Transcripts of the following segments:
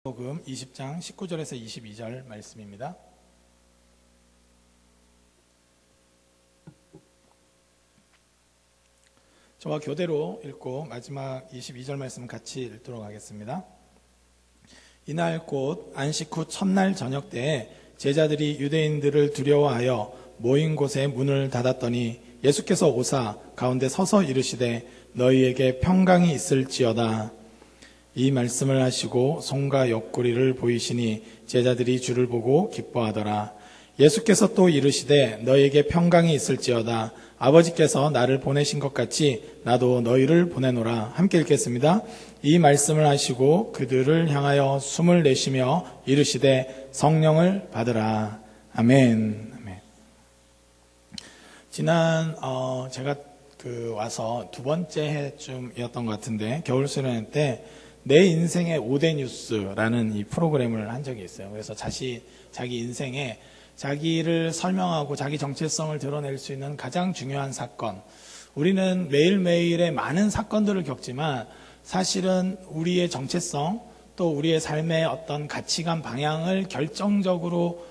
복음 20장 19절에서 22절 말씀입니다. 저와 교대로 읽고 마지막 22절 말씀 같이 읽도록 하겠습니다. 이날 곧 안식 후 첫날 저녁 때에 제자들이 유대인들을 두려워하여 모인 곳에 문을 닫았더니 예수께서 오사 가운데 서서 이르시되 너희에게 평강이 있을지어다. 이 말씀을 하시고 손과 옆구리를 보이시니 제자들이 주를 보고 기뻐하더라. 예수께서 또 이르시되 너희에게 평강이 있을지어다. 아버지께서 나를 보내신 것 같이 나도 너희를 보내노라. 함께 읽겠습니다. 이 말씀을 하시고 그들을 향하여 숨을 내쉬며 이르시되 성령을 받으라. 아멘. 아멘. 지난 제가 와서 두 번째 해쯤이었던 것 같은데 겨울 수련회 때 내 인생의 5대 뉴스라는 이 프로그램을 한 적이 있어요. 그래서 자기 인생에 자기를 설명하고 자기 정체성을 드러낼 수 있는 가장 중요한 사건. 우리는 매일매일의 많은 사건들을 겪지만 사실은 우리의 정체성 또 우리의 삶의 어떤 가치관 방향을 결정적으로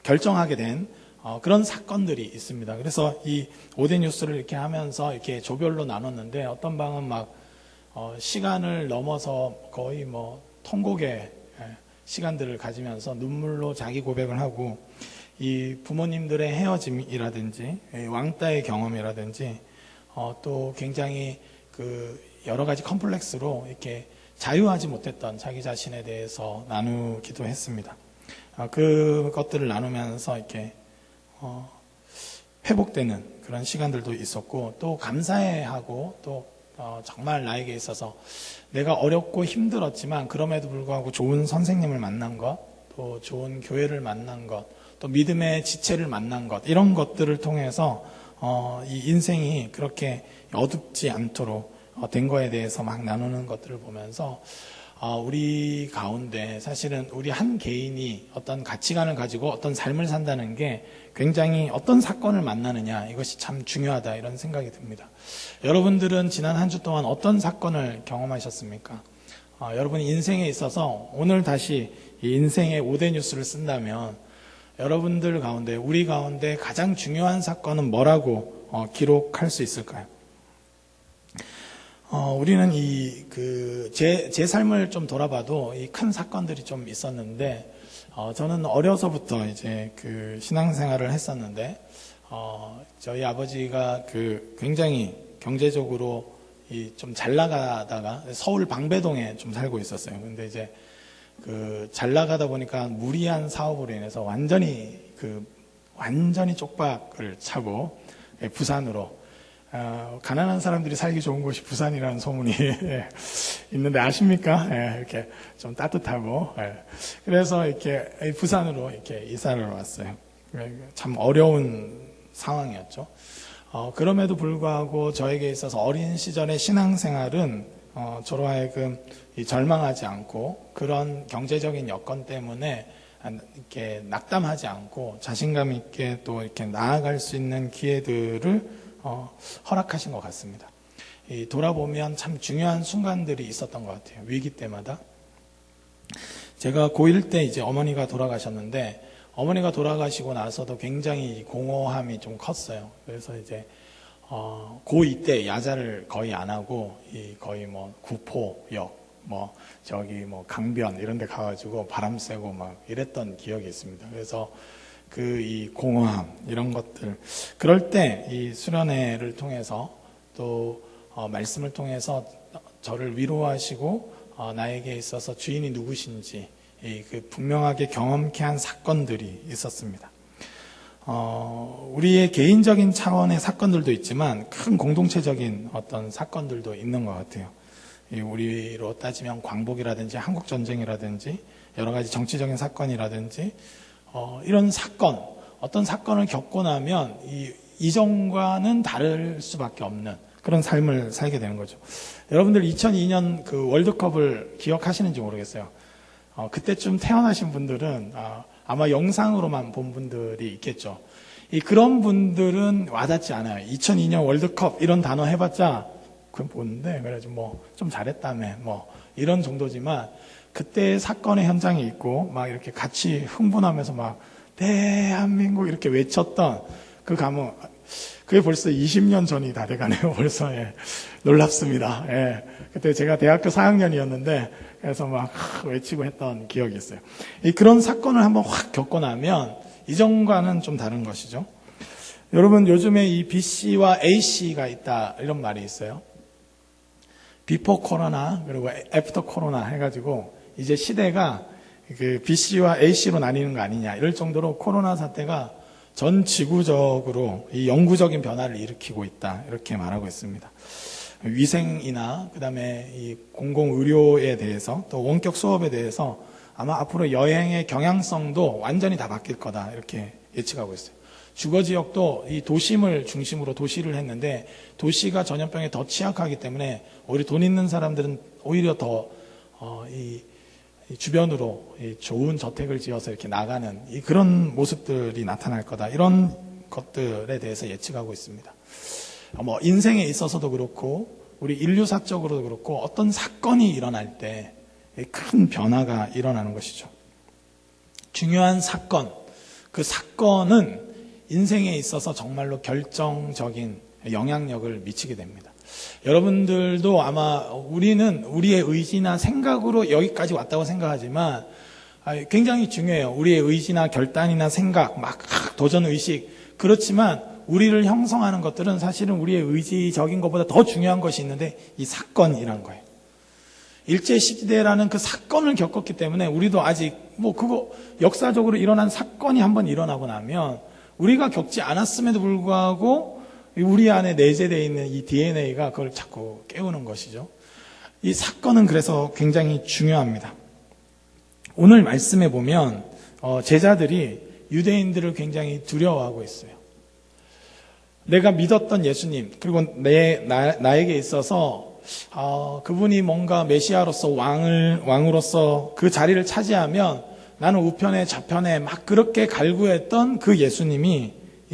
결정하게 된 그런 사건들이 있습니다. 그래서 이 5대 뉴스를 이렇게 하면서 이렇게 조별로 나눴는데 어떤 방은 막 시간을 넘어서 거의 통곡의 시간들을 가지면서 눈물로 자기 고백을 하고 이 부모님들의 헤어짐이라든지 왕따의 경험이라든지 또 굉장히 여러 가지 컴플렉스로 이렇게 자유하지 못했던 자기 자신에 대해서 나누기도 했습니다. 그것들을 나누면서 이렇게 회복되는 그런 시간들도 있었고 또 감사해하고 또 정말 나에게 있어서 내가 어렵고 힘들었지만 그럼에도 불구하고 좋은 선생님을 만난 것, 또 좋은 교회를 만난 것, 또 믿음의 지체를 만난 것, 이런 것들을 통해서 이 인생이 그렇게 어둡지 않도록 된 거에 대해서 막 나누는 것들을 보면서 우리 가운데 사실은 우리 한 개인이 어떤 가치관을 가지고 어떤 삶을 산다는 게 굉장히 어떤 사건을 만나느냐, 이것이 참 중요하다, 이런 생각이 듭니다. 여러분들은 지난 한 주 동안 어떤 사건을 경험하셨습니까? 여러분 인생에 있어서 오늘 다시 이 인생의 5대 뉴스를 쓴다면 여러분들 가운데, 우리 가운데 가장 중요한 사건은 뭐라고 기록할 수 있을까요? 우리는 제 삶을 좀 돌아봐도 이 큰 사건들이 좀 있었는데, 저는 어려서부터 이제 신앙생활을 했었는데, 저희 아버지가 굉장히 경제적으로 좀 잘 나가다가 서울 방배동에 좀 살고 있었어요. 근데 이제 잘 나가다 보니까 무리한 사업으로 인해서 완전히 쪽박을 차고 부산으로, 가난한 사람들이 살기 좋은 곳이 부산이라는 소문이 있는데 아십니까? 이렇게 좀 따뜻하고, 그래서 이렇게 부산으로 이렇게 이사를 왔어요. 참 어려운 상황이었죠. 그럼에도 불구하고 저에게 있어서 어린 시절의 신앙생활은 저로 하여금 절망하지 않고 그런 경제적인 여건 때문에 이렇게 낙담하지 않고 자신감 있게 또 이렇게 나아갈 수 있는 기회들을 허락하신 것 같습니다. 돌아보면 참 중요한 순간들이 있었던 것 같아요. 위기 때마다. 제가 고1 때 이제 어머니가 돌아가셨는데, 어머니가 돌아가시고 나서도 굉장히 공허함이 좀 컸어요. 그래서 이제 고2 때 야자를 거의 안 하고 거의 구포역, 강변 이런 데 가가지고 바람 쐬고 막 이랬던 기억이 있습니다. 그래서 이 공허함, 이런 것들. 그럴 때 이 수련회를 통해서 또 말씀을 통해서 저를 위로하시고 나에게 있어서 주인이 누구신지 분명하게 경험케 한 사건들이 있었습니다. 우리의 개인적인 차원의 사건들도 있지만 큰 공동체적인 어떤 사건들도 있는 것 같아요. 우리로 따지면 광복이라든지 한국전쟁이라든지 여러 가지 정치적인 사건이라든지 이런 사건, 어떤 사건을 겪고 나면 이전과는 다를 수밖에 없는 그런 삶을 살게 되는 거죠. 여러분들 2002년 월드컵을 기억하시는지 모르겠어요. 그때쯤 태어나신 분들은 아마 영상으로만 본 분들이 있겠죠. 그런 분들은 와닿지 않아요. 2002년 월드컵 이런 단어 해봤자 그건 보는데 그래가지고 좀 잘했다며 이런 정도지만 그때 사건의 현장에 있고 막 이렇게 같이 흥분하면서 막 대한민국 이렇게 외쳤던 그 감흥, 그게 벌써 20년 전이 다 돼가네요. 벌써. 예. 놀랍습니다. 예. 그때 제가 대학교 4학년이었는데 그래서 막 외치고 했던 기억이 있어요. 그런 사건을 한번 확 겪고 나면 이전과는 좀 다른 것이죠. 여러분, 요즘에 이 BC와 AC가 있다 이런 말이 있어요. 비포 코로나 그리고 애프터 코로나 해가지고 이제 시대가 그 BC와 AC로 나뉘는 거 아니냐 이럴 정도로 코로나 사태가 전 지구적으로 이 영구적인 변화를 일으키고 있다 이렇게 말하고 있습니다. 위생이나 그다음에 이 공공의료에 대해서 또 원격 수업에 대해서 아마 앞으로 여행의 경향성도 완전히 다 바뀔 거다 이렇게 예측하고 있어요. 주거 지역도 이 도심을 중심으로 도시를 했는데 도시가 전염병에 더 취약하기 때문에 오히려 돈 있는 사람들은 오히려 더 주변으로 좋은 저택을 지어서 이렇게 나가는 그런 모습들이 나타날 거다. 이런 것들에 대해서 예측하고 있습니다. 뭐 인생에 있어서도 그렇고 우리 인류사적으로도 그렇고 어떤 사건이 일어날 때 큰 변화가 일어나는 것이죠. 중요한 사건, 그 사건은 인생에 있어서 정말로 결정적인 영향력을 미치게 됩니다. 여러분들도 아마 우리는 우리의 의지나 생각으로 여기까지 왔다고 생각하지만 굉장히 중요해요. 우리의 의지나 결단이나 생각, 막 도전의식. 그렇지만 우리를 형성하는 것들은 사실은 우리의 의지적인 것보다 더 중요한 것이 있는데 이 사건이란 거예요. 일제시대라는 그 사건을 겪었기 때문에 우리도 아직 그거 역사적으로 일어난 사건이 한번 일어나고 나면 우리가 겪지 않았음에도 불구하고 우리 안에 내재되어 있는 이 DNA가 그걸 자꾸 깨우는 것이죠. 이 사건은 그래서 굉장히 중요합니다. 오늘 말씀에 보면 제자들이 유대인들을 굉장히 두려워하고 있어요. 내가 믿었던 예수님 그리고 나에게 있어서 그분이 뭔가 메시아로서 왕으로서 그 자리를 차지하면 나는 우편에 좌편에 막 그렇게 갈구했던 그 예수님이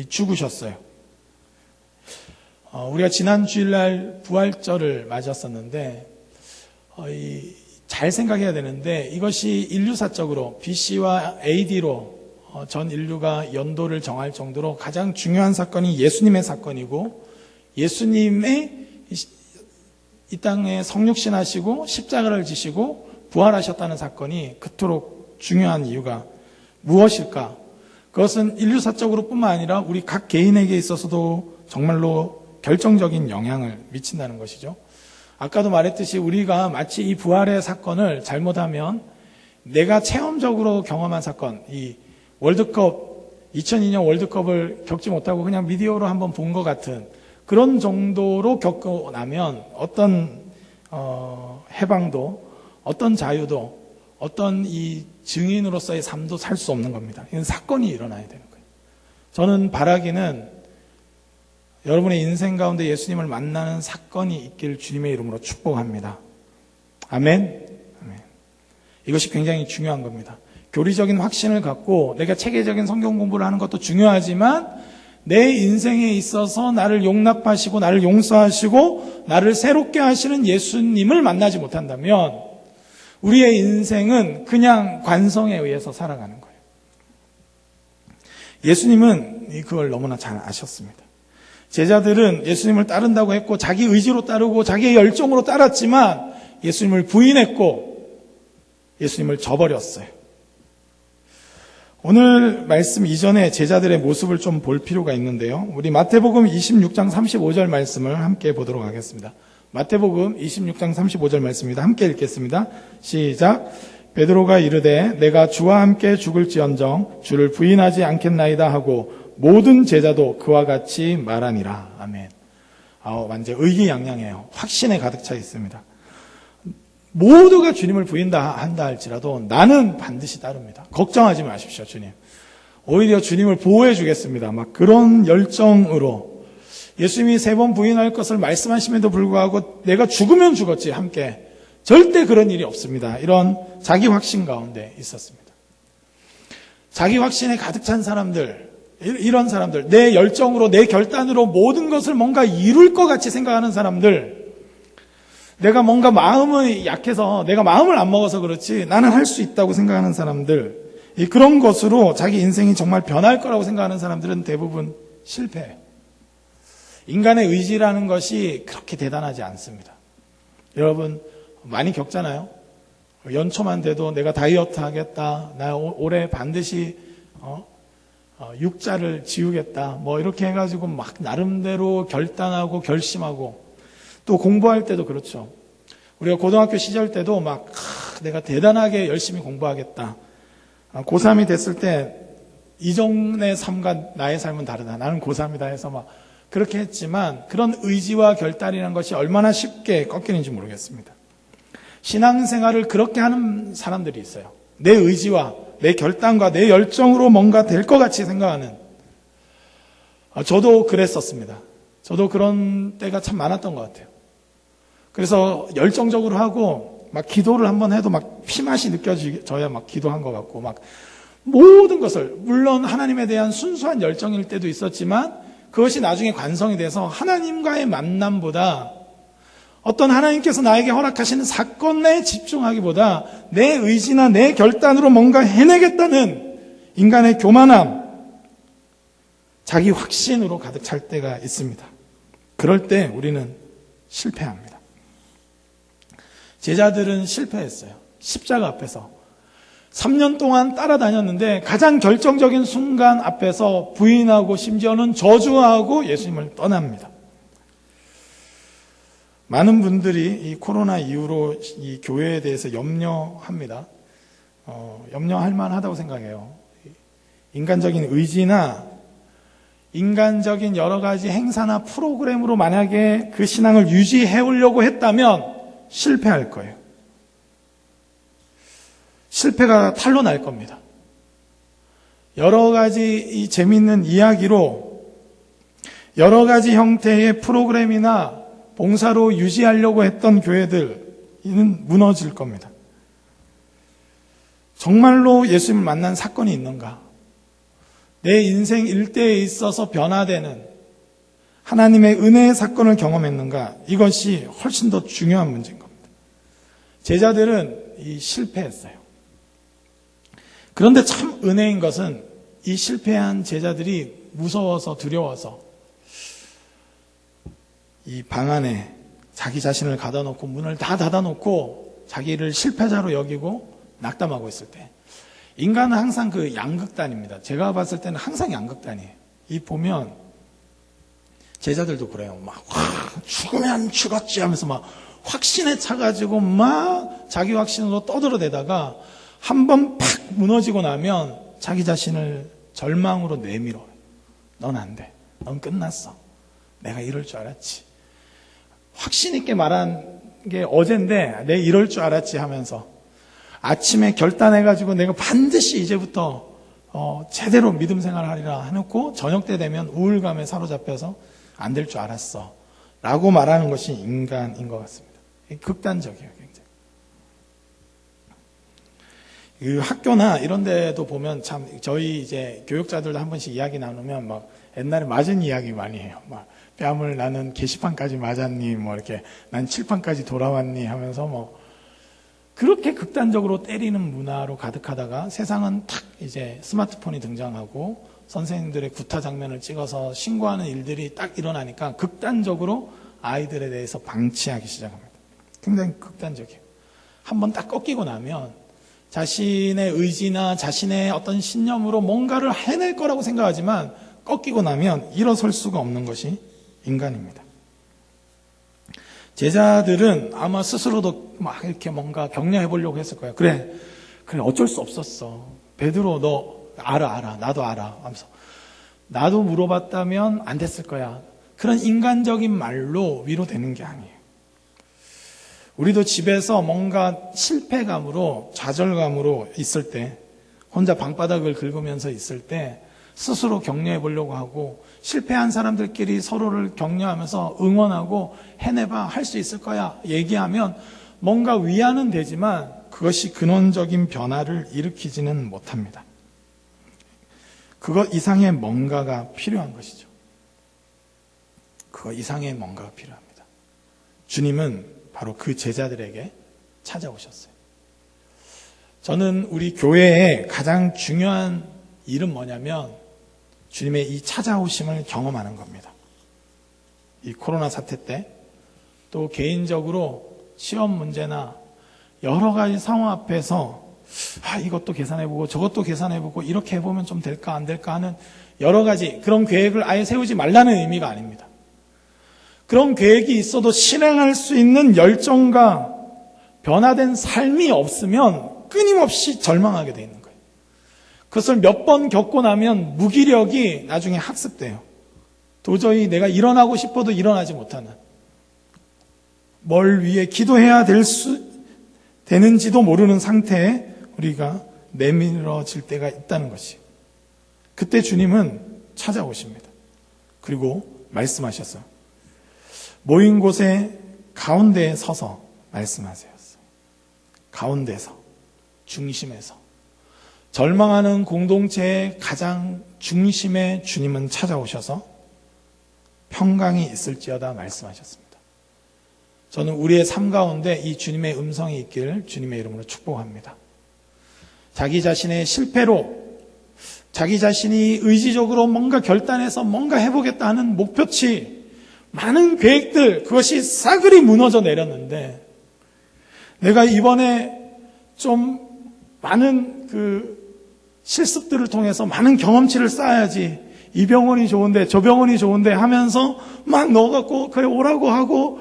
죽으셨어요. 우리가 지난 주일날 부활절을 맞았었는데 잘 생각해야 되는데 이것이 인류사적으로 BC와 AD로 전 인류가 연도를 정할 정도로 가장 중요한 사건이 예수님의 사건이고 예수님의 이 땅에 성육신하시고 십자가를 지시고 부활하셨다는 사건이 그토록 중요한 이유가 무엇일까? 그것은 인류사적으로 뿐만 아니라 우리 각 개인에게 있어서도 정말로 결정적인 영향을 미친다는 것이죠. 아까도 말했듯이 우리가 마치 이 부활의 사건을 잘못하면 내가 체험적으로 경험한 사건, 이 월드컵, 2002년 월드컵을 겪지 못하고 그냥 미디어로 한번 본 것 같은 그런 정도로 겪고 나면 어떤 해방도, 어떤 자유도, 어떤 이 증인으로서의 삶도 살 수 없는 겁니다. 이건 사건이 일어나야 되는 거예요. 저는 바라기는 여러분의 인생 가운데 예수님을 만나는 사건이 있길 주님의 이름으로 축복합니다. 아멘. 아멘. 이것이 굉장히 중요한 겁니다. 교리적인 확신을 갖고 내가 체계적인 성경 공부를 하는 것도 중요하지만 내 인생에 있어서 나를 용납하시고 나를 용서하시고 나를 새롭게 하시는 예수님을 만나지 못한다면 우리의 인생은 그냥 관성에 의해서 살아가는 거예요. 예수님은 그걸 너무나 잘 아셨습니다. 제자들은 예수님을 따른다고 했고 자기 의지로 따르고 자기의 열정으로 따랐지만 예수님을 부인했고 예수님을 저버렸어요. 오늘 말씀 이전에 제자들의 모습을 좀 볼 필요가 있는데요. 우리 마태복음 26장 35절 말씀을 함께 보도록 하겠습니다. 마태복음 26장 35절 말씀입니다. 함께 읽겠습니다. 시작. 베드로가 이르되 내가 주와 함께 죽을지언정 주를 부인하지 않겠나이다 하고 모든 제자도 그와 같이 말하니라. 아멘. 완전 의기양양해요. 확신에 가득 차 있습니다. 모두가 주님을 한다 할지라도 나는 반드시 따릅니다. 걱정하지 마십시오, 주님. 오히려 주님을 보호해 주겠습니다. 막 그런 열정으로 예수님이 3번 부인할 것을 말씀하심에도 불구하고 내가 죽으면 죽었지 함께 절대 그런 일이 없습니다. 이런 자기 확신 가운데 있었습니다. 자기 확신에 가득 찬 사람들, 이런 사람들, 내 열정으로 내 결단으로 모든 것을 뭔가 이룰 것 같이 생각하는 사람들, 내가 뭔가 마음이 약해서 내가 마음을 안 먹어서 그렇지 나는 할 수 있다고 생각하는 사람들, 그런 것으로 자기 인생이 정말 변할 거라고 생각하는 사람들은 대부분 실패해요. 인간의 의지라는 것이 그렇게 대단하지 않습니다. 여러분 많이 겪잖아요. 연초만 돼도 내가 다이어트 하겠다, 나 올해 반드시 육자를 지우겠다, 뭐 이렇게 해가지고 막 나름대로 결단하고 결심하고, 또 공부할 때도 그렇죠. 우리가 고등학교 시절 때도 막 내가 대단하게 열심히 공부하겠다. 고3이 됐을 때 이전의 삶과 나의 삶은 다르다, 나는 고3이다 해서 막 그렇게 했지만 그런 의지와 결단이라는 것이 얼마나 쉽게 꺾이는지 모르겠습니다. 신앙생활을 그렇게 하는 사람들이 있어요. 내 의지와 내 결단과 내 열정으로 뭔가 될 것 같이 생각하는. 저도 그랬었습니다. 저도 그런 때가 참 많았던 것 같아요. 그래서 열정적으로 하고 막 기도를 한번 해도 막 피맛이 느껴져야 막 기도한 것 같고, 막 모든 것을, 물론 하나님에 대한 순수한 열정일 때도 있었지만 그것이 나중에 관성이 돼서 하나님과의 만남보다 어떤 하나님께서 나에게 허락하시는 사건에 집중하기보다 내 의지나 내 결단으로 뭔가 해내겠다는 인간의 교만함, 자기 확신으로 가득 찰 때가 있습니다. 그럴 때 우리는 실패합니다. 제자들은 실패했어요. 십자가 앞에서 3년 동안 따라다녔는데 가장 결정적인 순간 앞에서 부인하고 심지어는 저주하고 예수님을 떠납니다. 많은 분들이 이 코로나 이후로 이 교회에 대해서 염려합니다. 염려할 만하다고 생각해요. 인간적인 의지나 인간적인 여러 가지 행사나 프로그램으로 만약에 그 신앙을 유지해 오려고 했다면 실패할 거예요. 실패가 탄로 날 겁니다. 여러 가지 이 재미있는 이야기로 여러 가지 형태의 프로그램이나 봉사로 유지하려고 했던 교회들은 무너질 겁니다. 정말로 예수님을 만난 사건이 있는가? 내 인생 일대에 있어서 변화되는 하나님의 은혜의 사건을 경험했는가? 이것이 훨씬 더 중요한 문제인 겁니다. 제자들은 실패했어요. 그런데 참 은혜인 것은 이 실패한 제자들이 무서워서 두려워서 이 방 안에 자기 자신을 가둬놓고 문을 다 닫아놓고 자기를 실패자로 여기고 낙담하고 있을 때, 인간은 항상 그 양극단입니다. 제가 봤을 때는 항상 양극단이에요. 이 보면 제자들도 그래요. 막 죽으면 죽었지 하면서 막 확신에 차가지고 막 자기 확신으로 떠들어대다가 한번 팍 무너지고 나면 자기 자신을 절망으로 내밀어요. 넌 안 돼. 넌 끝났어. 내가 이럴 줄 알았지. 확신 있게 말한 게 어젠데 내 이럴 줄 알았지 하면서 아침에 결단해가지고 내가 반드시 이제부터 제대로 믿음 생활하리라 해놓고 저녁 때 되면 우울감에 사로잡혀서 안 될 줄 알았어 라고 말하는 것이 인간인 것 같습니다. 극단적이에요, 굉장히. 그 학교나 이런 데도 보면 참 저희 이제 교육자들도 한 번씩 이야기 나누면 막 옛날에 맞은 이야기 많이 해요. 막 뺨을 나는 게시판까지 맞았니, 뭐 이렇게 난 칠판까지 돌아왔니 하면서 뭐 그렇게 극단적으로 때리는 문화로 가득하다가 세상은 탁 이제 스마트폰이 등장하고 선생님들의 구타 장면을 찍어서 신고하는 일들이 딱 일어나니까 극단적으로 아이들에 대해서 방치하기 시작합니다. 굉장히 극단적이에요. 한번 딱 꺾이고 나면 자신의 의지나 자신의 어떤 신념으로 뭔가를 해낼 거라고 생각하지만 꺾이고 나면 일어설 수가 없는 것이 인간입니다. 제자들은 아마 스스로도 막 이렇게 뭔가 격려해 보려고 했을 거예요. 그래 어쩔 수 없었어. 베드로 너 알아 나도 알아 하면서 나도 물어봤다면 안 됐을 거야. 그런 인간적인 말로 위로되는 게 아니에요. 우리도 집에서 뭔가 실패감으로 좌절감으로 있을 때, 혼자 방바닥을 긁으면서 있을 때 스스로 격려해 보려고 하고, 실패한 사람들끼리 서로를 격려하면서 응원하고 해내봐, 할 수 있을 거야 얘기하면 뭔가 위안은 되지만 그것이 근원적인 변화를 일으키지는 못합니다. 그것 이상의 뭔가가 필요한 것이죠. 그것 이상의 뭔가가 필요합니다. 주님은 바로 그 제자들에게 찾아오셨어요. 저는 우리 교회의 가장 중요한 일은 뭐냐면 주님의 이 찾아오심을 경험하는 겁니다. 이 코로나 사태 때 또 개인적으로 시험 문제나 여러 가지 상황 앞에서 이것도 계산해보고 저것도 계산해보고 이렇게 해보면 좀 될까 안 될까 하는 여러 가지 그런 계획을 아예 세우지 말라는 의미가 아닙니다. 그런 계획이 있어도 실행할 수 있는 열정과 변화된 삶이 없으면 끊임없이 절망하게 돼 있는 거예요. 그것을 몇 번 겪고 나면 무기력이 나중에 학습돼요. 도저히 내가 일어나고 싶어도 일어나지 못하는, 뭘 위해 기도해야 되는지도 모르는 상태에 우리가 내밀어질 때가 있다는 것이, 그때 주님은 찾아오십니다. 그리고 말씀하셨어요. 모인 곳에 가운데에 서서 말씀하세요. 가운데서, 중심에서, 절망하는 공동체의 가장 중심에 주님은 찾아오셔서 평강이 있을지어다 말씀하셨습니다. 저는 우리의 삶 가운데 이 주님의 음성이 있기를 주님의 이름으로 축복합니다. 자기 자신의 실패로, 자기 자신이 의지적으로 뭔가 결단해서 뭔가 해보겠다 하는 목표치, 많은 계획들, 그것이 싸그리 무너져 내렸는데, 내가 이번에 좀 많은 실습들을 통해서 많은 경험치를 쌓아야지, 이 병원이 좋은데 저 병원이 좋은데 하면서 막 넣어갖고 그래 오라고 하고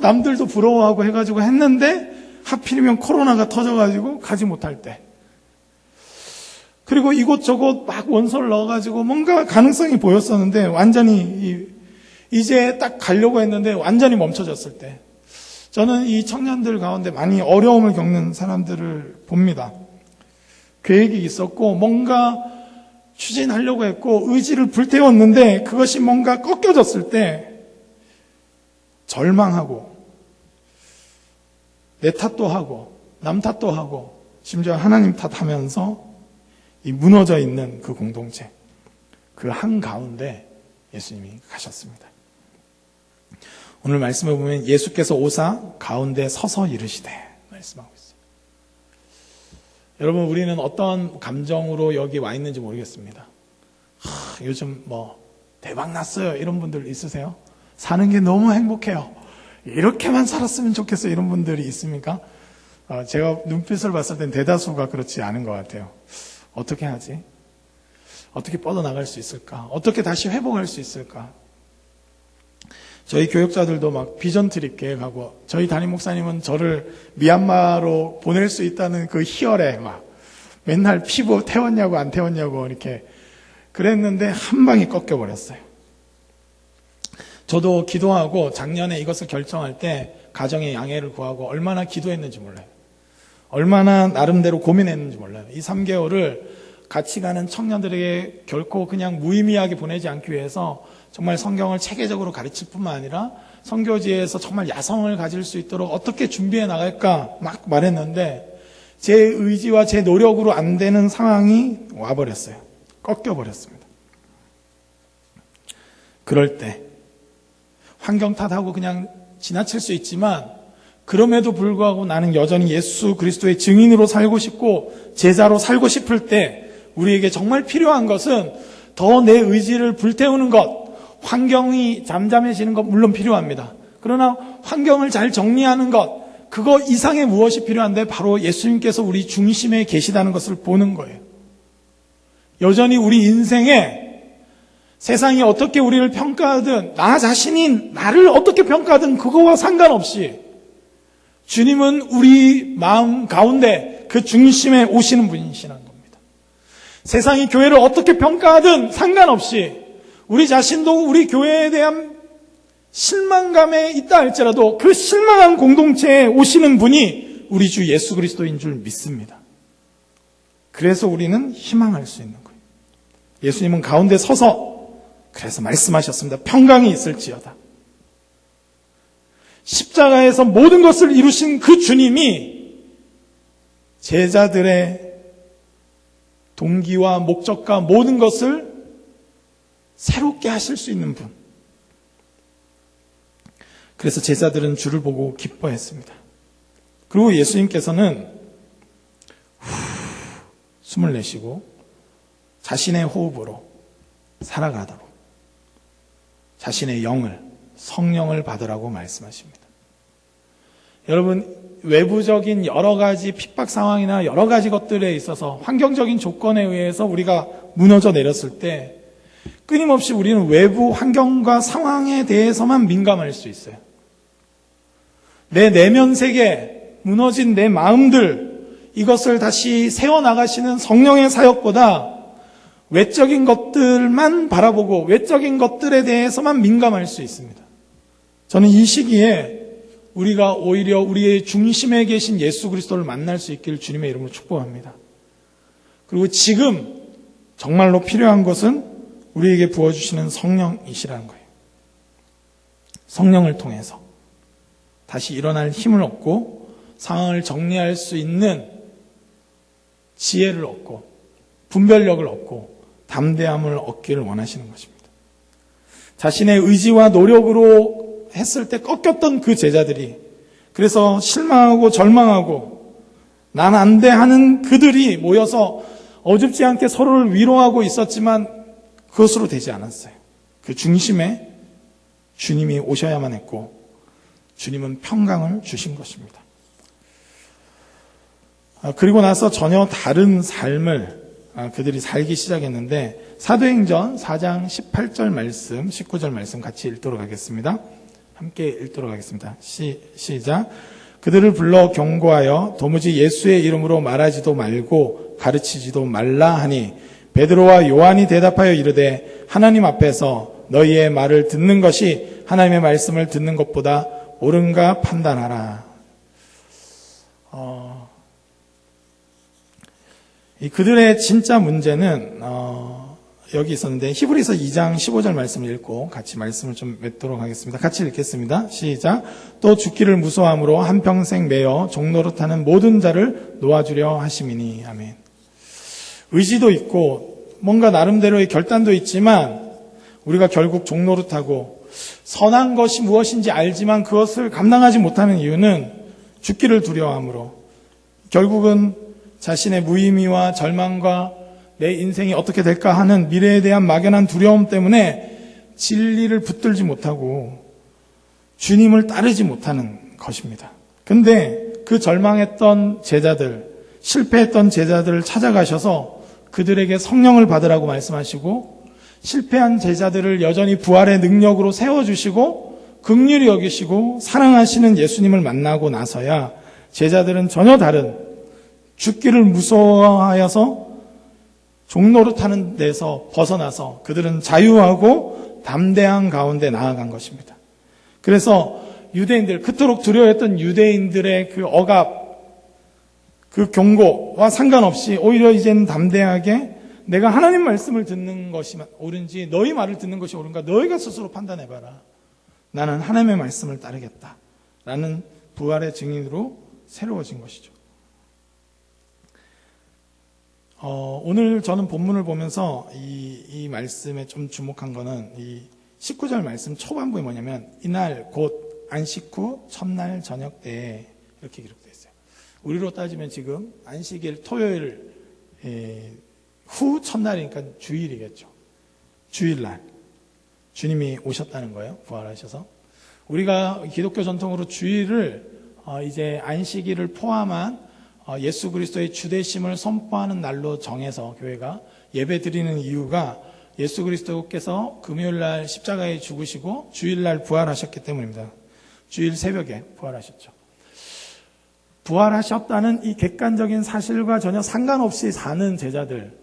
남들도 부러워하고 해가지고 했는데 하필이면 코로나가 터져가지고 가지 못할 때, 그리고 이곳저곳 막 원서를 넣어가지고 뭔가 가능성이 보였었는데 완전히 이제 딱 가려고 했는데 완전히 멈춰졌을 때, 저는 이 청년들 가운데 많이 어려움을 겪는 사람들을 봅니다. 계획이 있었고 뭔가 추진하려고 했고 의지를 불태웠는데 그것이 뭔가 꺾여졌을 때 절망하고 내 탓도 하고 남 탓도 하고 심지어 하나님 탓하면서 이 무너져 있는 그 공동체, 그 한가운데 예수님이 가셨습니다. 오늘 말씀을 보면 예수께서 오사 가운데 서서 이르시되 말씀하고 있어요. 여러분, 우리는 어떤 감정으로 여기 와 있는지 모르겠습니다. 요즘 대박 났어요 이런 분들 있으세요? 사는 게 너무 행복해요, 이렇게만 살았으면 좋겠어요 이런 분들이 있습니까? 제가 눈빛을 봤을 땐 대다수가 그렇지 않은 것 같아요. 어떻게 하지? 어떻게 뻗어나갈 수 있을까? 어떻게 다시 회복할 수 있을까? 저희 교육자들도 막 비전 트립 계획하고, 저희 담임 목사님은 저를 미얀마로 보낼 수 있다는 그 희열에 막 맨날 피부 태웠냐고 안 태웠냐고 이렇게 그랬는데 한 방에 꺾여버렸어요. 저도 기도하고 작년에 이것을 결정할 때 가정의 양해를 구하고 얼마나 기도했는지 몰라요. 얼마나 나름대로 고민했는지 몰라요. 이 3개월을 같이 가는 청년들에게 결코 그냥 무의미하게 보내지 않기 위해서 정말 성경을 체계적으로 가르칠 뿐만 아니라 선교지에서 정말 야성을 가질 수 있도록 어떻게 준비해 나갈까 막 말했는데, 제 의지와 제 노력으로 안 되는 상황이 와버렸어요. 꺾여버렸습니다. 그럴 때 환경 탓하고 그냥 지나칠 수 있지만, 그럼에도 불구하고 나는 여전히 예수 그리스도의 증인으로 살고 싶고 제자로 살고 싶을 때 우리에게 정말 필요한 것은 더 내 의지를 불태우는 것, 환경이 잠잠해지는 것 물론 필요합니다. 그러나 환경을 잘 정리하는 것, 그거 이상의 무엇이 필요한데 바로 예수님께서 우리 중심에 계시다는 것을 보는 거예요. 여전히 우리 인생에 세상이 어떻게 우리를 평가하든, 나 자신이 나를 어떻게 평가하든 그거와 상관없이 주님은 우리 마음 가운데 그 중심에 오시는 분이시라는 겁니다. 세상이 교회를 어떻게 평가하든 상관없이 우리 자신도 우리 교회에 대한 실망감에 있다 할지라도 그 실망한 공동체에 오시는 분이 우리 주 예수 그리스도인 줄 믿습니다. 그래서 우리는 희망할 수 있는 거예요. 예수님은 가운데 서서 그래서 말씀하셨습니다. 평강이 있을지어다. 십자가에서 모든 것을 이루신 그 주님이 제자들의 동기와 목적과 모든 것을 새롭게 하실 수 있는 분. 그래서 제자들은 주를 보고 기뻐했습니다. 그리고 예수님께서는 숨을 내쉬고 자신의 호흡으로 살아가도록 자신의 영을, 성령을 받으라고 말씀하십니다. 여러분, 외부적인 여러 가지 핍박 상황이나 여러 가지 것들에 있어서 환경적인 조건에 의해서 우리가 무너져 내렸을 때 끊임없이 우리는 외부 환경과 상황에 대해서만 민감할 수 있어요. 내 내면 세계, 무너진 내 마음들, 이것을 다시 세워나가시는 성령의 사역보다 외적인 것들만 바라보고 외적인 것들에 대해서만 민감할 수 있습니다. 저는 이 시기에 우리가 오히려 우리의 중심에 계신 예수 그리스도를 만날 수 있기를 주님의 이름으로 축복합니다. 그리고 지금 정말로 필요한 것은 우리에게 부어주시는 성령이시라는 거예요. 성령을 통해서 다시 일어날 힘을 얻고 상황을 정리할 수 있는 지혜를 얻고 분별력을 얻고 담대함을 얻기를 원하시는 것입니다. 자신의 의지와 노력으로 했을 때 꺾였던 그 제자들이, 그래서 실망하고 절망하고 난 안 돼 하는 그들이 모여서 어줍지 않게 서로를 위로하고 있었지만 그것으로 되지 않았어요. 그 중심에 주님이 오셔야만 했고 주님은 평강을 주신 것입니다. 그리고 나서 전혀 다른 삶을 그들이 살기 시작했는데, 사도행전 4장 18절 말씀, 19절 말씀 같이 읽도록 하겠습니다. 함께 읽도록 하겠습니다. 시작. 그들을 불러 경고하여 도무지 예수의 이름으로 말하지도 말고 가르치지도 말라 하니, 베드로와 요한이 대답하여 이르되 하나님 앞에서 너희의 말을 듣는 것이 하나님의 말씀을 듣는 것보다 옳은가 판단하라. 그들의 진짜 문제는 여기 있었는데, 히브리서 2장 15절 말씀을 읽고 같이 말씀을 좀 맺도록 하겠습니다. 같이 읽겠습니다. 시작. 또 죽기를 무서워함으로 한평생 매어 종노릇하는 모든 자를 놓아주려 하심이니. 아멘. 의지도 있고 뭔가 나름대로의 결단도 있지만 우리가 결국 종노릇하고 선한 것이 무엇인지 알지만 그것을 감당하지 못하는 이유는 죽기를 두려워함으로, 결국은 자신의 무의미와 절망과 내 인생이 어떻게 될까 하는 미래에 대한 막연한 두려움 때문에 진리를 붙들지 못하고 주님을 따르지 못하는 것입니다. 근데 그 절망했던 제자들, 실패했던 제자들을 찾아가셔서 그들에게 성령을 받으라고 말씀하시고, 실패한 제자들을 여전히 부활의 능력으로 세워주시고 긍휼히 여기시고 사랑하시는 예수님을 만나고 나서야 제자들은 전혀 다른, 죽기를 무서워하여서 종노릇하는 데서 벗어나서 그들은 자유하고 담대한 가운데 나아간 것입니다. 그래서 유대인들, 그토록 두려워했던 유대인들의 그 억압, 그 경고와 상관없이 오히려 이제는 담대하게 내가 하나님 말씀을 듣는 것이 옳은지 너희 말을 듣는 것이 옳은가 너희가 스스로 판단해봐라. 나는 하나님의 말씀을 따르겠다. 라는 부활의 증인으로 새로워진 것이죠. 오늘 저는 본문을 보면서 이 말씀에 좀 주목한 거는 이 19절 말씀 초반부에 뭐냐면, 이날 곧 안식 후 첫날 저녁 때에 이렇게 기록되어 있어요. 우리로 따지면 지금 안식일 토요일 후 첫날이니까 주일이겠죠. 주일날 주님이 오셨다는 거예요. 부활하셔서. 우리가 기독교 전통으로 주일을 이제 안식일을 포함한 예수 그리스도의 주되심을 선포하는 날로 정해서 교회가 예배 드리는 이유가 예수 그리스도께서 금요일날 십자가에 죽으시고 주일날 부활하셨기 때문입니다. 주일 새벽에 부활하셨죠. 부활하셨다는 이 객관적인 사실과 전혀 상관없이 사는 제자들,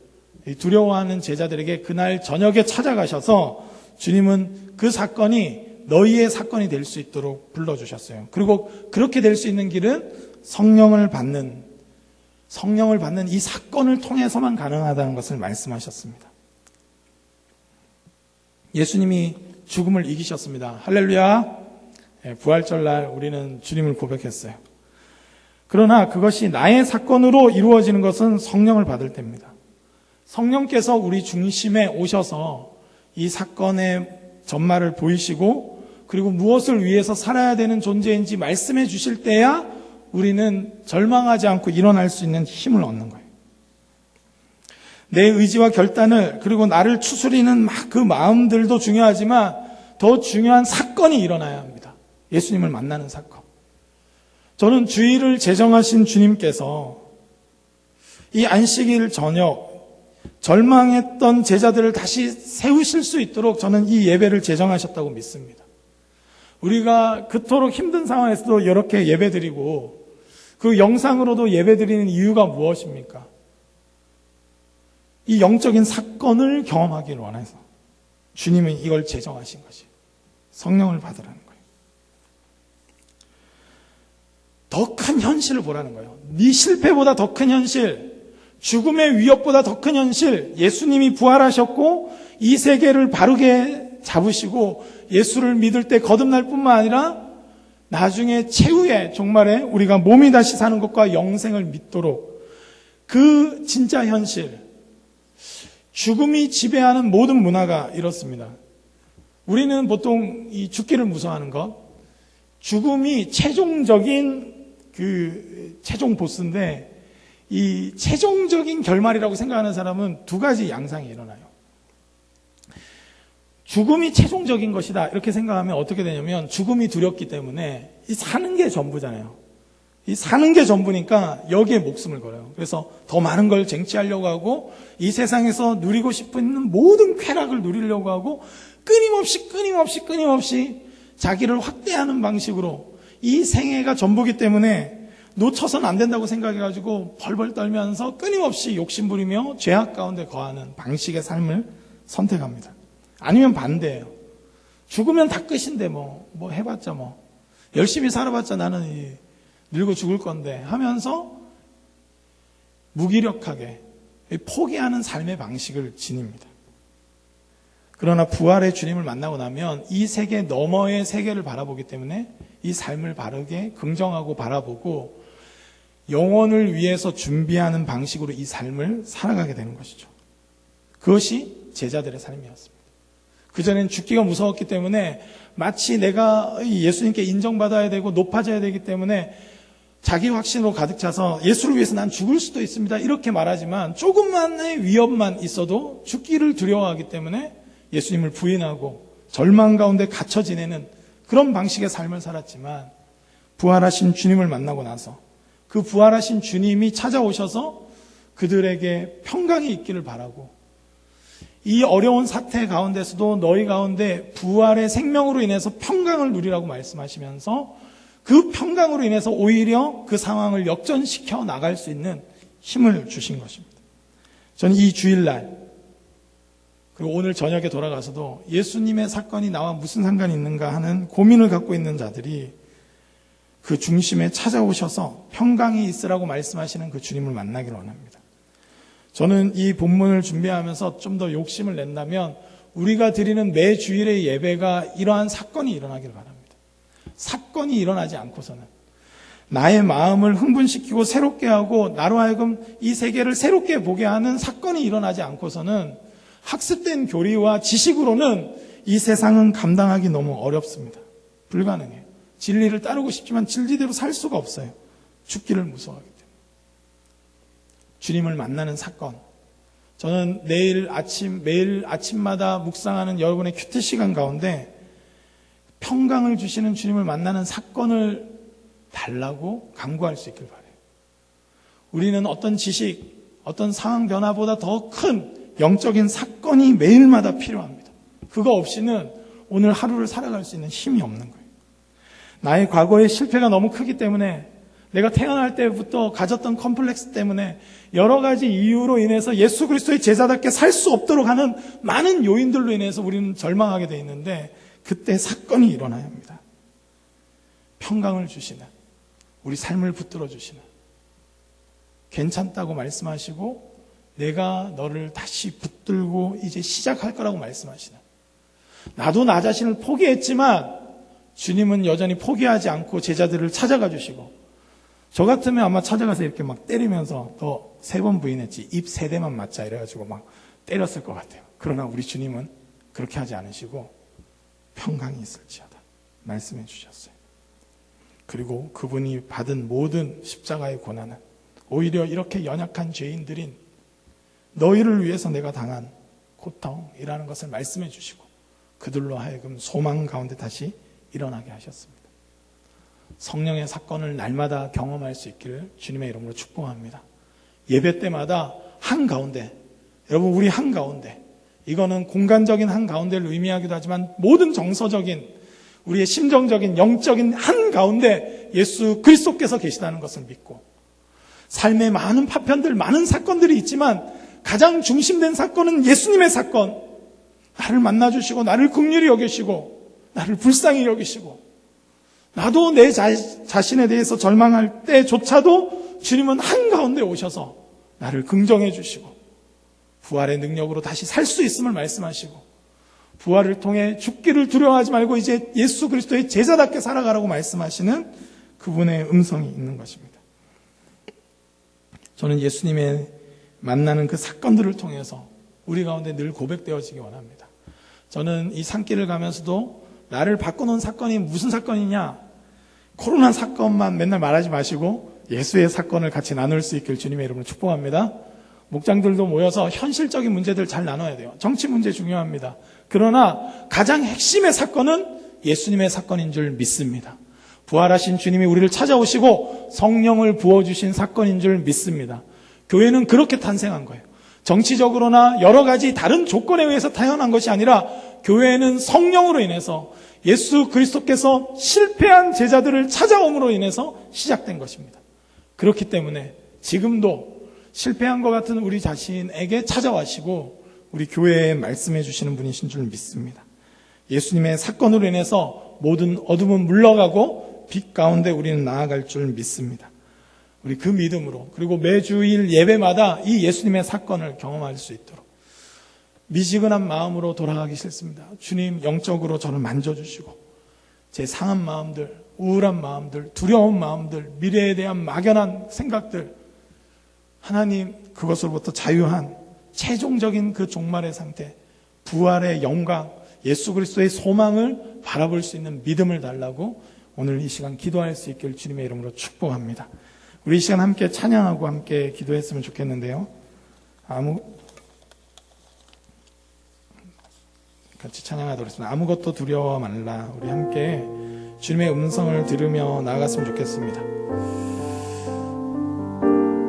두려워하는 제자들에게 그날 저녁에 찾아가셔서 주님은 그 사건이 너희의 사건이 될 수 있도록 불러주셨어요. 그리고 그렇게 될 수 있는 길은 성령을 받는 이 사건을 통해서만 가능하다는 것을 말씀하셨습니다. 예수님이 죽음을 이기셨습니다. 할렐루야. 부활절날 우리는 주님을 고백했어요. 그러나 그것이 나의 사건으로 이루어지는 것은 성령을 받을 때입니다. 성령께서 우리 중심에 오셔서 이 사건의 전말을 보이시고 그리고 무엇을 위해서 살아야 되는 존재인지 말씀해 주실 때야 우리는 절망하지 않고 일어날 수 있는 힘을 얻는 거예요. 내 의지와 결단을, 그리고 나를 추스리는 막 그 마음들도 중요하지만 더 중요한 사건이 일어나야 합니다. 예수님을 만나는 사건. 저는 주일을 제정하신 주님께서 이 안식일 저녁 절망했던 제자들을 다시 세우실 수 있도록 저는 이 예배를 제정하셨다고 믿습니다. 우리가 그토록 힘든 상황에서도 이렇게 예배드리고 그 영상으로도 예배드리는 이유가 무엇입니까? 이 영적인 사건을 경험하기를 원해서 주님은 이걸 제정하신 것이에요. 성령을 받으라는 거예요. 더 큰 현실을 보라는 거예요. 네 실패보다 더 큰 현실, 죽음의 위협보다 더 큰 현실, 예수님이 부활하셨고 이 세계를 바르게 잡으시고 예수를 믿을 때 거듭날 뿐만 아니라 나중에 최후의 종말에 우리가 몸이 다시 사는 것과 영생을 믿도록 그 진짜 현실, 죽음이 지배하는 모든 문화가 이렇습니다. 우리는 보통 이 죽기를 무서워하는 것, 죽음이 최종적인 최종 보스인데 이 최종적인 결말이라고 생각하는 사람은 두 가지 양상이 일어나요. 죽음이 최종적인 것이다 이렇게 생각하면 어떻게 되냐면 죽음이 두렵기 때문에 이 사는 게 전부잖아요. 이 사는 게 전부니까 여기에 목숨을 걸어요. 그래서 더 많은 걸 쟁취하려고 하고 이 세상에서 누리고 싶은 모든 쾌락을 누리려고 하고 끊임없이 자기를 확대하는 방식으로 이 생애가 전부기 때문에 놓쳐서는 안 된다고 생각해가지고 벌벌 떨면서 끊임없이 욕심부리며 죄악 가운데 거하는 방식의 삶을 선택합니다. 아니면 반대예요. 죽으면 다 끝인데 뭐 해봤자 열심히 살아봤자 나는 늙어 죽을 건데 하면서 무기력하게 포기하는 삶의 방식을 지닙니다. 그러나 부활의 주님을 만나고 나면 이 세계 너머의 세계를 바라보기 때문에 이 삶을 바르게 긍정하고 바라보고 영혼을 위해서 준비하는 방식으로 이 삶을 살아가게 되는 것이죠. 그것이 제자들의 삶이었습니다. 그전엔 죽기가 무서웠기 때문에 마치 내가 예수님께 인정받아야 되고 높아져야 되기 때문에 자기 확신으로 가득 차서 예수를 위해서 난 죽을 수도 있습니다 이렇게 말하지만 조금만의 위협만 있어도 죽기를 두려워하기 때문에 예수님을 부인하고 절망 가운데 갇혀 지내는 그런 방식의 삶을 살았지만 부활하신 주님을 만나고 나서 그 부활하신 주님이 찾아오셔서 그들에게 평강이 있기를 바라고 이 어려운 사태 가운데서도 너희 가운데 부활의 생명으로 인해서 평강을 누리라고 말씀하시면서 그 평강으로 인해서 오히려 그 상황을 역전시켜 나갈 수 있는 힘을 주신 것입니다. 저는 이 주일날 그리고 오늘 저녁에 돌아가서도 예수님의 사건이 나와 무슨 상관이 있는가 하는 고민을 갖고 있는 자들이 그 중심에 찾아오셔서 평강이 있으라고 말씀하시는 그 주님을 만나기를 원합니다. 저는 이 본문을 준비하면서 좀 더 욕심을 낸다면 우리가 드리는 매 주일의 예배가 이러한 사건이 일어나기를 바랍니다. 사건이 일어나지 않고서는 나의 마음을 흥분시키고 새롭게 하고 나로 하여금 이 세계를 새롭게 보게 하는 사건이 일어나지 않고서는 학습된 교리와 지식으로는 이 세상은 감당하기 너무 어렵습니다. 불가능해요. 진리를 따르고 싶지만 진리대로 살 수가 없어요. 죽기를 무서워하기 때문에. 주님을 만나는 사건. 저는 매일 아침마다 묵상하는 여러분의 큐티 시간 가운데 평강을 주시는 주님을 만나는 사건을 달라고 간구할 수 있길 바라요. 우리는 어떤 지식, 어떤 상황 변화보다 더 큰 영적인 사건이 매일마다 필요합니다. 그거 없이는 오늘 하루를 살아갈 수 있는 힘이 없는 거예요. 나의 과거의 실패가 너무 크기 때문에 내가 태어날 때부터 가졌던 컴플렉스 때문에 여러 가지 이유로 인해서 예수 그리스도의 제자답게 살 수 없도록 하는 많은 요인들로 인해서 우리는 절망하게 돼 있는데 그때 사건이 일어나야 합니다. 평강을 주시는, 우리 삶을 붙들어 주시는, 괜찮다고 말씀하시고 내가 너를 다시 붙들고 이제 시작할 거라고 말씀하시는, 나도 나 자신을 포기했지만 주님은 여전히 포기하지 않고 제자들을 찾아가 주시고, 저 같으면 아마 찾아가서 이렇게 막 때리면서 너 3번 부인했지, 입 3대만 맞자 이래가지고 막 때렸을 것 같아요. 그러나 우리 주님은 그렇게 하지 않으시고 평강이 있을지어다. 말씀해 주셨어요. 그리고 그분이 받은 모든 십자가의 고난은 오히려 이렇게 연약한 죄인들인 너희를 위해서 내가 당한 고통이라는 것을 말씀해 주시고 그들로 하여금 소망 가운데 다시 일어나게 하셨습니다. 성령의 사건을 날마다 경험할 수 있기를 주님의 이름으로 축복합니다. 예배 때마다 한가운데, 여러분 우리 한가운데, 이거는 공간적인 한가운데를 의미하기도 하지만 모든 정서적인 우리의 심정적인 영적인 한가운데 예수 그리스도께서 계시다는 것을 믿고 삶의 많은 파편들, 많은 사건들이 있지만 가장 중심된 사건은 예수님의 사건. 나를 만나주시고 나를 긍휼히 여기시고 나를 불쌍히 여기시고 나도 내 자신에 대해서 절망할 때조차도 주님은 한가운데 오셔서 나를 긍정해 주시고 부활의 능력으로 다시 살 수 있음을 말씀하시고 부활을 통해 죽기를 두려워하지 말고 이제 예수 그리스도의 제자답게 살아가라고 말씀하시는 그분의 음성이 있는 것입니다. 저는 예수님의 만나는 그 사건들을 통해서 우리 가운데 늘 고백되어지기 원합니다. 저는 이 산길을 가면서도 나를 바꿔놓은 사건이 무슨 사건이냐, 코로나 사건만 맨날 말하지 마시고 예수의 사건을 같이 나눌 수 있길 주님의 이름으로 축복합니다. 목장들도 모여서 현실적인 문제들 잘 나눠야 돼요. 정치 문제 중요합니다. 그러나 가장 핵심의 사건은 예수님의 사건인 줄 믿습니다. 부활하신 주님이 우리를 찾아오시고 성령을 부어주신 사건인 줄 믿습니다. 교회는 그렇게 탄생한 거예요. 정치적으로나 여러 가지 다른 조건에 의해서 태어난 것이 아니라 교회는 성령으로 인해서 예수 그리스도께서 실패한 제자들을 찾아옴으로 인해서 시작된 것입니다. 그렇기 때문에 지금도 실패한 것 같은 우리 자신에게 찾아와시고 우리 교회에 말씀해 주시는 분이신 줄 믿습니다. 예수님의 사건으로 인해서 모든 어둠은 물러가고 빛 가운데 우리는 나아갈 줄 믿습니다. 우리 그 믿음으로 그리고 매주일 예배마다 이 예수님의 사건을 경험할 수 있도록 미지근한 마음으로 돌아가기 싫습니다. 주님 영적으로 저를 만져주시고 제 상한 마음들, 우울한 마음들, 두려운 마음들, 미래에 대한 막연한 생각들 하나님 그것으로부터 자유한 최종적인 그 종말의 상태, 부활의 영광, 예수 그리스도의 소망을 바라볼 수 있는 믿음을 달라고 오늘 이 시간 기도할 수 있길 주님의 이름으로 축복합니다. 우리 이 시간 함께 찬양하고 함께 기도했으면 좋겠는데요. 같이 찬양하도록 하겠습니다. 아무것도 두려워 말라. 우리 함께 주님의 음성을 들으며 나아갔으면 좋겠습니다.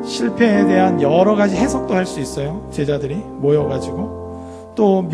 실패에 대한 여러 가지 해석도 할 수 있어요. 제자들이 모여가지고 또